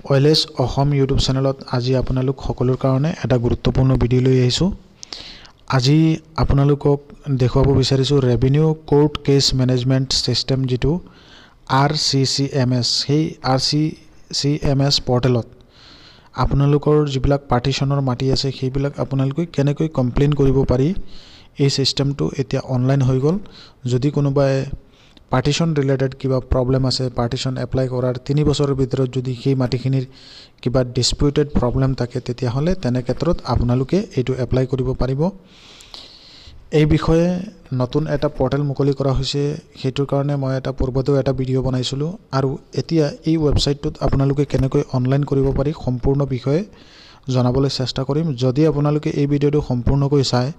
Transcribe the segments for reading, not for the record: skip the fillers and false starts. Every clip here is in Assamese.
ওয়েলেছ অসম ইউটিউব চেনেলত আজি আপোনালোক সকলোৰ কাৰণে এটা গুৰুত্বপূৰ্ণ ভিডিঅ' লৈ আহিছোঁ। আজি আপোনালোকক দেখুৱাব বিচাৰিছোঁ revenue court case management system যিটো RCCMS, সেই RCCMS পৰ্টেলত আপোনালোকৰ যিবিলাক পাৰ্টিশ্যনৰ মাটি আছে সেইবিলাক আপোনালোকে কেনেকৈ কমপ্লেইন কৰিব পাৰি। এই চিষ্টেমটো এতিয়া অনলাইন হৈ গ'ল। যদি কোনোবাই পাৰ্টিশ্যন ৰিলেটেড কিবা প্ৰব্লেম আছে, পাৰ্টিশ্যন এপ্লাই কৰাৰ 3 বছৰৰ ভিতৰত যদি সেই মাটিখিনিৰ কিবা ডিছপিউটেড প্ৰব্লেম থাকে তেতিয়াহ'লে তেনে ক্ষেত্ৰত আপোনালোকে এইটো এপ্লাই কৰিব পাৰিব। এই বিষয়ে নতুন এটা পৰ্টেল মুকলি কৰা হৈছে, সেইটোৰ কাৰণে মই এটা পূৰ্বতেও এটা ভিডিঅ' বনাইছিলোঁ আৰু এতিয়া এই ৱেবছাইটটোত আপোনালোকে কেনেকৈ অনলাইন কৰিব পাৰি সম্পূৰ্ণ বিষয়ে জনাবলৈ চেষ্টা কৰিম। যদি আপোনালোকে এই ভিডিঅ'টো সম্পূৰ্ণকৈ চায়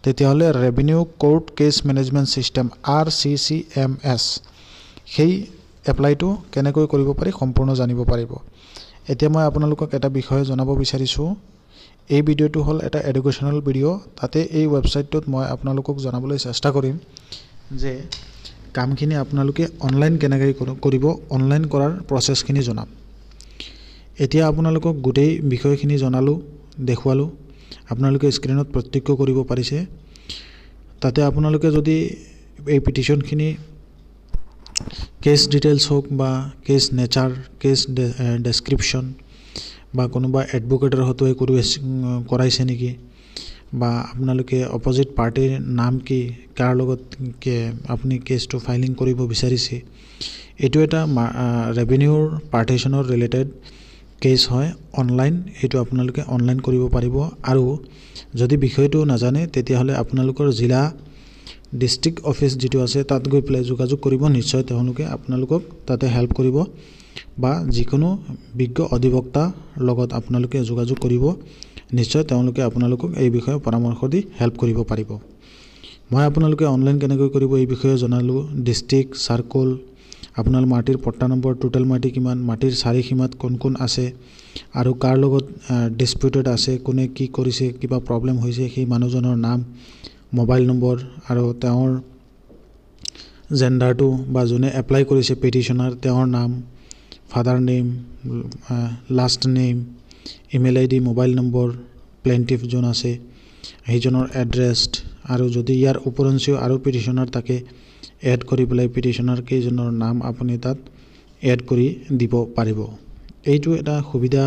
তেতিয়াহ'লে revenue court case management system RCCMS সেই এপ্লাইটো কেনেকৈ কৰিব পাৰি সম্পূৰ্ণ জানিব পাৰিব। এতিয়া মই আপোনালোকক এটা বিষয়ে জনাব বিচাৰিছোঁ। এই ভিডিঅ'টো হ'ল এটা এডুকেশ্যনেল ভিডিঅ'। তাতে এই ৱেবছাইটটোত মই আপোনালোকক জনাবলৈ চেষ্টা কৰিম যে কামখিনি আপোনালোকে অনলাইন কেনেকৈ কৰিব, অনলাইন কৰাৰ প্ৰচেছখিনি জনাম। এতিয়া আপোনালোকক গোটেই বিষয়খিনি জনালোঁ, দেখুৱালোঁ। আপোনালোকে স্ক্ৰীনত প্ৰত্যক্ষ কৰিব পাৰিছে। তাতে আপোনালোকে যদি এই পিটিশ্যনখিনি কেছ ডিটেইলছ হওক বা কেছ নেচাৰ, কেছ ডেছক্ৰিপশ্যন বা কোনোবা এডভোকেটৰ হতুৱাই কৰাইছে নেকি, বা আপোনালোকে অপজিট পাৰ্টিৰ নাম কি, কাৰ লগত আপুনি কেছটো ফাইলিং কৰিব বিচাৰিছে, এইটো এটা ৰেভিনিউৰ পাৰ্টিশ্যনৰ ৰিলেটেড কেছ হয় অনলাইন। এইটো আপোনালোকে অনলাইন কৰিব পাৰিব। আৰু যদি বিষয়টো নাজানে তেতিয়াহ'লে আপোনালোকৰ জিলা ডিষ্ট্ৰিক্ট অফিচ যিটো আছে তাত গৈ পেলাই যোগাযোগ কৰিব। নিশ্চয় তেওঁলোকে আপোনালোকক তাতে হেল্প কৰিব, বা যিকোনো বিজ্ঞ অধিবক্তাৰ লগত আপোনালোকে যোগাযোগ কৰিব। নিশ্চয় তেওঁলোকে আপোনালোকক এই বিষয়ে পৰামৰ্শ দি হেল্প কৰিব পাৰিব। মই আপোনালোকে অনলাইন কেনেকৈ কৰিব এই বিষয়ে জনালোঁ। ডিষ্ট্ৰিক্ট, চাৰ্কল, আপোনাৰ মাটিৰ পট্টা নম্বৰ, টোটেল মাটি কিমান, মাটিৰ চাৰিসীমাত কোন কোন আছে আৰু কাৰ লগত ডিছপিউটেড আছে, কোনে কি কৰিছে, কিবা প্ৰব্লেম হৈছে, সেই মানুহজনৰ নাম, মোবাইল নম্বৰ আৰু তেওঁৰ জেণ্ডাৰটো, বা যোনে এপ্লাই কৰিছে পিটিশ্যনাৰ তেওঁৰ নাম, father name, last name, email ID, mobile number, plaintiff যোন আছে সেইজনৰ এড্ৰেছ, আৰু যদি ইয়াৰ ওপৰঞ্চিও আৰু পিটিশ্যনাৰ থাকে এড কৰি পেলাই পিটিশ্যনাৰ কেইজনৰ নাম আপুনি তাত এড কৰি দিব পাৰিব। এইটো এটা সুবিধা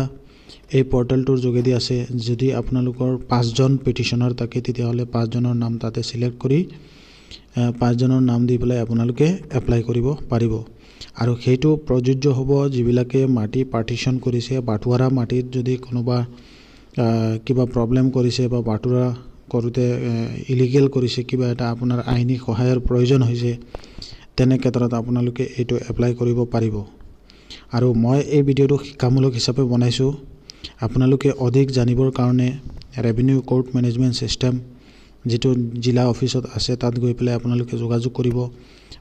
এই পৰ্টেলটোৰ যোগেদি আছে। যদি আপোনালোকৰ 5জন পিটিশ্যনাৰ থাকে তেতিয়াহ'লে 5জনৰ নাম তাতে চিলেক্ট কৰি 5জনৰ নাম দি পেলাই আপোনালোকে এপ্লাই কৰিব পাৰিব। আৰু সেইটো প্ৰযোজ্য হ'ব যিবিলাকে মাটি পাৰ্টিশ্যন কৰিছে। বাটোৱাৰা মাটিত যদি কোনোবা কিবা প্ৰব্লেম কৰিছে বা বাটোৱাৰা কৰোঁতে ইলিগেল কৰিছে, কিবা এটা আপোনাৰ আইনী সহায়ৰ প্ৰয়োজন হৈছে, তেনে ক্ষেত্ৰত আপোনালোকে এইটো এপ্লাই কৰিব পাৰিব। আৰু মই এই ভিডিঅ'টো শিক্ষামূলক হিচাপে বনাইছোঁ। আপোনালোকে অধিক জানিবৰ কাৰণে ৰেভিনিউ কোৰ্ট মেনেজমেণ্ট চিষ্টেম যিটো জিলা অফিচত আছে তাত গৈ পেলাই আপোনালোকে যোগাযোগ কৰিব,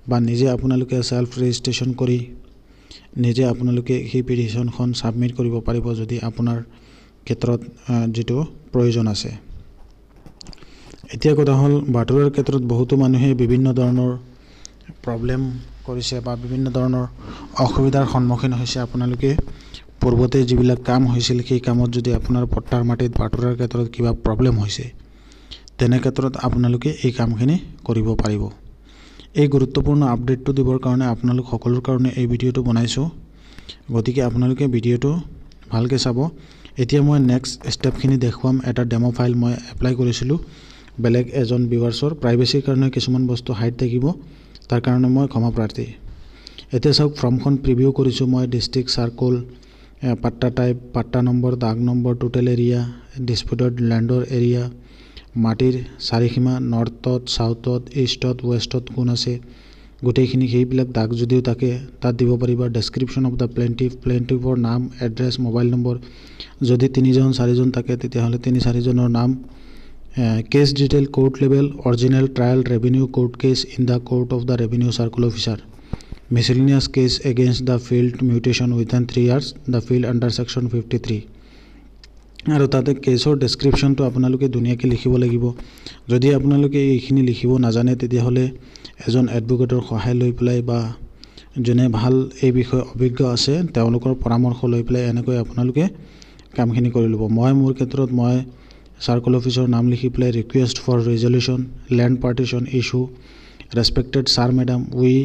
বা নিজে আপোনালোকে ছেল্ফ ৰেজিষ্ট্ৰেশ্যন কৰি নিজে আপোনালোকে সেই পিটিশ্যনখন ছাবমিট কৰিব পাৰিব যদি আপোনাৰ ক্ষেত্ৰত যিটো প্ৰয়োজন আছে। এতিয়া কথা হ'ল বাটোৱাৰাৰ ক্ষেত্ৰত বহুতো মানুহে বিভিন্ন ধৰণৰ প্ৰব্লেম কৰিছে বা বিভিন্ন ধৰণৰ অসুবিধাৰ সন্মুখীন হৈছে। আপোনালোকে পূৰ্বতে যিবিলাক কাম হৈছিল সেই কামত যদি আপোনাৰ পট্টাৰ মাটিত বাটোৱাৰাৰ ক্ষেত্ৰত কিবা প্ৰব্লেম হৈছে তেনে ক্ষেত্ৰত আপোনালোকে এই কামখিনি কৰিব পাৰিব। এই গুৰুত্বপূৰ্ণ আপডেটটো দিবৰ কাৰণে আপোনালোক সকলোৰ কাৰণে এই ভিডিঅ'টো বনাইছোঁ। গতিকে আপোনালোকে ভিডিঅ'টো ভালকৈ চাব। এতিয়া মই নেক্সট ষ্টেপখিনি দেখুৱাম। এটা ডেম' ফাইল মই এপ্লাই কৰিছিলোঁ বেলেগ এজন ভিউৱাৰ্ছৰ। প্ৰাইভেচিৰ কাৰণে কিছুমান বস্তু হাইড থাকিব, তাৰ কাৰণে মই ক্ষমা প্ৰাৰ্থী। এতিয়া চাওক, ফৰ্মখন প্ৰিভিউ কৰিছোঁ মই। ডিষ্ট্ৰিক্ট, চাৰ্কল, পাট্টা টাইপ, পাট্টা নম্বৰ, দাগ number, total area, disputed লেণ্ডৰ area, মাটিৰ চাৰিসীমা, নৰ্থত, ছাউথত, ইষ্টত, ৱেষ্টত কোন আছে, গোটেইখিনি সেইবিলাক দাগ যদিও থাকে তাত দিব পাৰিবা। ডেছক্ৰিপশ্যন অফ দ্য প্লেইণ্টিফৰ নাম, এড্ৰেছ, মোবাইল নম্বৰ, যদি 3জন 4জন থাকে তেতিয়াহ'লে 3-4জনৰ নাম, case detail, court level, original trial revenue court case in the court of the revenue circle officer, miscellaneous case against the field mutation within 3 years the field under section 53। আৰু তাতে কেছৰ ডেছক্ৰিপশ্যনটো আপোনালোকে ধুনীয়াকৈ লিখিব লাগিব। যদি আপোনালোকে এইখিনি লিখিব নাজানে তেতিয়াহ'লে এজন এডভোকেটৰ সহায় লৈ পেলাই বা যোনে ভাল এই বিষয়ে অভিজ্ঞ আছে তেওঁলোকৰ পৰামৰ্শ লৈ পেলাই এনেকৈ আপোনালোকে কামখিনি কৰি ল'ব মই মোৰ ক্ষেত্ৰত মই সাৰ্কল অফিচৰ নাম লিখি পেলাই request for resolution land partition issue respected sir madam we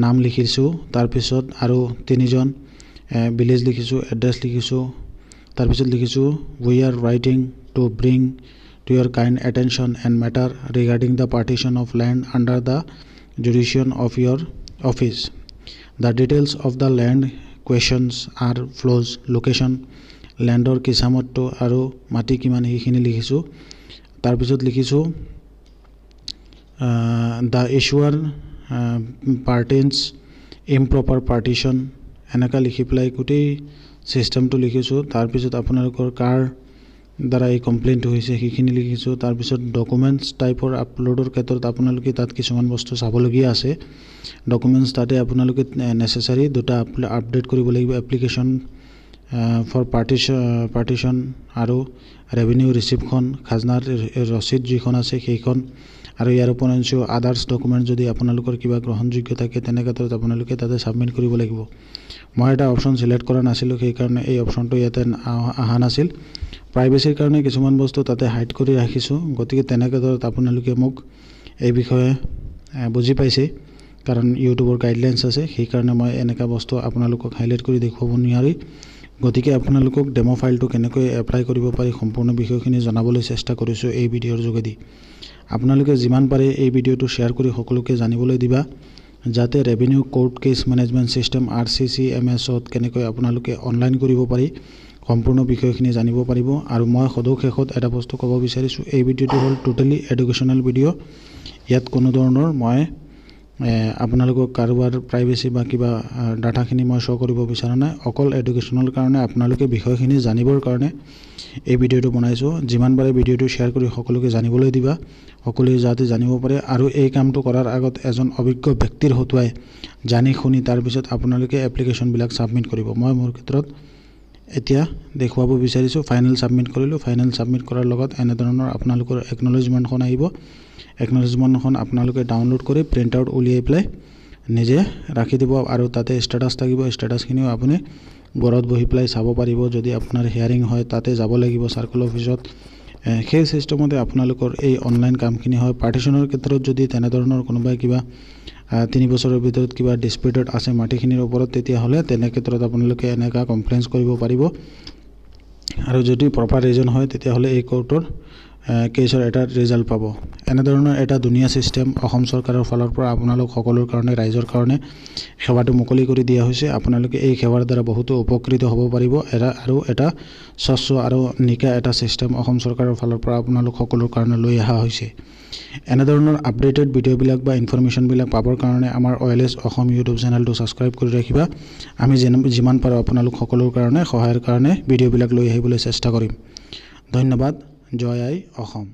নাম লিখিছোঁ তাৰপিছত আৰু তিনিজন ভিলেজ লিখিছোঁ এড্ৰেছ লিখিছোঁ তাৰপিছত লিখিছোঁ we are writing two bring to your kind attention and matter regarding the partition of land under the jurisdiction of your office. The details of the land questions are flows location landor kisamotto aru mati kiman hikhini likhisu tar pisot likhisu the issuer parties improper partition enaka likhi play guti system to likhisu tar pisot apnalokor car দ্বাৰা এই কমপ্লেইনটো হৈছে সেইখিনি লিখিছোঁ তাৰপিছত ডকুমেণ্টছ টাইপৰ আপলোডৰ ক্ষেত্ৰত আপোনালোকে তাত কিছুমান বস্তু চাবলগীয়া আছে ডকুমেণ্টছ তাতে আপোনালোকে নেচেচাৰী দুটা আপডেট কৰিব লাগিব এপ্লিকেশ্যন ফৰ পাৰ্টিশ্যন আৰু ৰেভিনিউ ৰিচিপ্টখন খাজনাৰ ৰচিদ যিখন আছে সেইখন আৰু ইয়াৰ উপৰঞ্চিও আদাৰ্ছ ডকুমেণ্ট যদি আপোনালোকৰ কিবা গ্ৰহণযোগ্য থাকে তেনে ক্ষেত্ৰত আপোনালোকে তাতে ছাবমিট কৰিব লাগিব মই এটা অপশ্যন চিলেক্ট কৰা নাছিলোঁ সেইকাৰণে এই অপশ্যনটো ইয়াতে অহা নাছিল প্ৰাইভেচিৰ কাৰণে কিছুমান বস্তু তাতে হাইড কৰি ৰাখিছোঁ গতিকে তেনে ক্ষেত্ৰত আপোনালোকে মোক এই বিষয়ে বুজি পাইছে কাৰণ ইউটিউবৰ গাইডলাইনছ আছে সেইকাৰণে মই এনেকা বস্তু আপোনালোকক হাইলাইট কৰি দেখুৱাব নোৱাৰি গতিকে আপোনালোকক ডেমো ফাইলটো কেনেকৈ এপ্লাই কৰিব পাৰি সম্পূৰ্ণ বিষয়খিনি জনাবলৈ চেষ্টা কৰিছোঁ এই ভিডিঅ'ৰ যোগেদি আপোনালোকে যিমান পাৰে এই ভিডিঅ'টো শ্বেয়াৰ কৰি সকলোকে জানিবলৈ দিবা যাতে revenue court case management system RCCMS-ত কেনেকৈ আপোনালোকে অনলাইন কৰিব পাৰি সম্পূৰ্ণ বিষয়খিনি জানিব পাৰিব আৰু মই সদৌশেষত এটা বস্তু ক'ব বিচাৰিছোঁ এই ভিডিঅ'টো হ'ল টোটালি এডুকেশ্যনেল ভিডিঅ' ইয়াত কোনো ধৰণৰ মই আপোনালোকক কাৰোবাৰ প্ৰাইভেচি বা কিবা ডাটাখিনি মই শ্ব' কৰিব বিচৰা নাই অকল এডুকেশ্যনেল কাৰণে আপোনালোকে বিষয়খিনি জানিবৰ কাৰণে এই ভিডিঅ'টো বনাইছোঁ যিমান পাৰে ভিডিঅ'টো শ্বেয়াৰ কৰি সকলোকে জানিবলৈ দিবা সকলোৱে যাতে জানিব পাৰে আৰু এই কামটো কৰাৰ আগত এজন অভিজ্ঞ ব্যক্তিৰ হতুৱাই জানি শুনি তাৰপিছত আপোনালোকে এপ্লিকেশ্যনবিলাক ছাবমিট কৰিব মই মোৰ ক্ষেত্ৰত এতিয়া দেখুৱাব বিচাৰিছোঁ ফাইনেল ছাবমিট কৰিলোঁ ফাইনেল ছাবমিট কৰাৰ লগত এনেধৰণৰ আপোনালোকৰ একনলেজমেণ্টখন আহিব একনলেজমেণ্টখন আপোনালোকে ডাউনলোড কৰি প্ৰিণ্ট আউট উলিয়াই পেলাই নিজে ৰাখি দিব আৰু তাতে ষ্টেটাছ থাকিব ষ্টেটাছখিনিও আপুনি ঘৰত বহি পেলাই চাব পাৰিব যদি আপোনাৰ হিয়াৰিং হয় তাতে যাব লাগিব সাৰ্কল অফিচত সেই সিস্টেমতে আপোনালোকৰ এই অনলাইন কামখিনি হয় পাৰ্টিশ্যনৰ ক্ষেত্ৰত যদি তেনেধৰণৰ কোনোবাই কিবা 3 বছৰৰ ভিতৰত কিবা ডিসপিউটেড আছে মাটিখিনিৰ ওপৰত তেতিয়া হলে তেনে ক্ষেত্ৰত আপোনালোকে এনেকা কমপ্লেইন্স কৰিব পাৰিব আৰু যদি প্ৰপাৰ ৰিজন হয় তেতিয়া হলে এই কোৰ্টৰ কেছৰ এটা ৰিজাল্ট পাব এনেধৰণৰ এটা দুনিয়া সিস্টেম অসম চৰকাৰৰ ফালৰ পৰা আপোনালোক সকলোৰ কাৰণে ৰাইজৰ কাৰণে সেৱাটো মুকলি কৰি দিয়া হৈছে আপোনালোকে এই সেৱাৰ দ্বাৰা বহুতো উপকৃত হ'ব পাৰিব আৰু এটা স্বচ্ছ আৰু নিকা এটা সিস্টেম অসম চৰকাৰৰ ফালৰ পৰা আপোনালোক সকলোৰ কাৰণে লৈ অহা হৈছে এনেধৰণৰ আপডেটেড ভিডিঅ'বিলাক বা ইনফৰমেশ্যনবিলাক পাবৰ কাৰণে আমাৰ OLS অসম ইউটিউব চেনেলটো সাবস্ক্ৰাইব কৰি ৰাখিবা আমি যিমান পাৰো আপোনালোক সকলোৰ কাৰণে সহায়ৰ কাৰণে ভিডিঅ'বিলাক লৈ আহিবলৈ চেষ্টা কৰিম ধন্যবাদ জয় আই অসম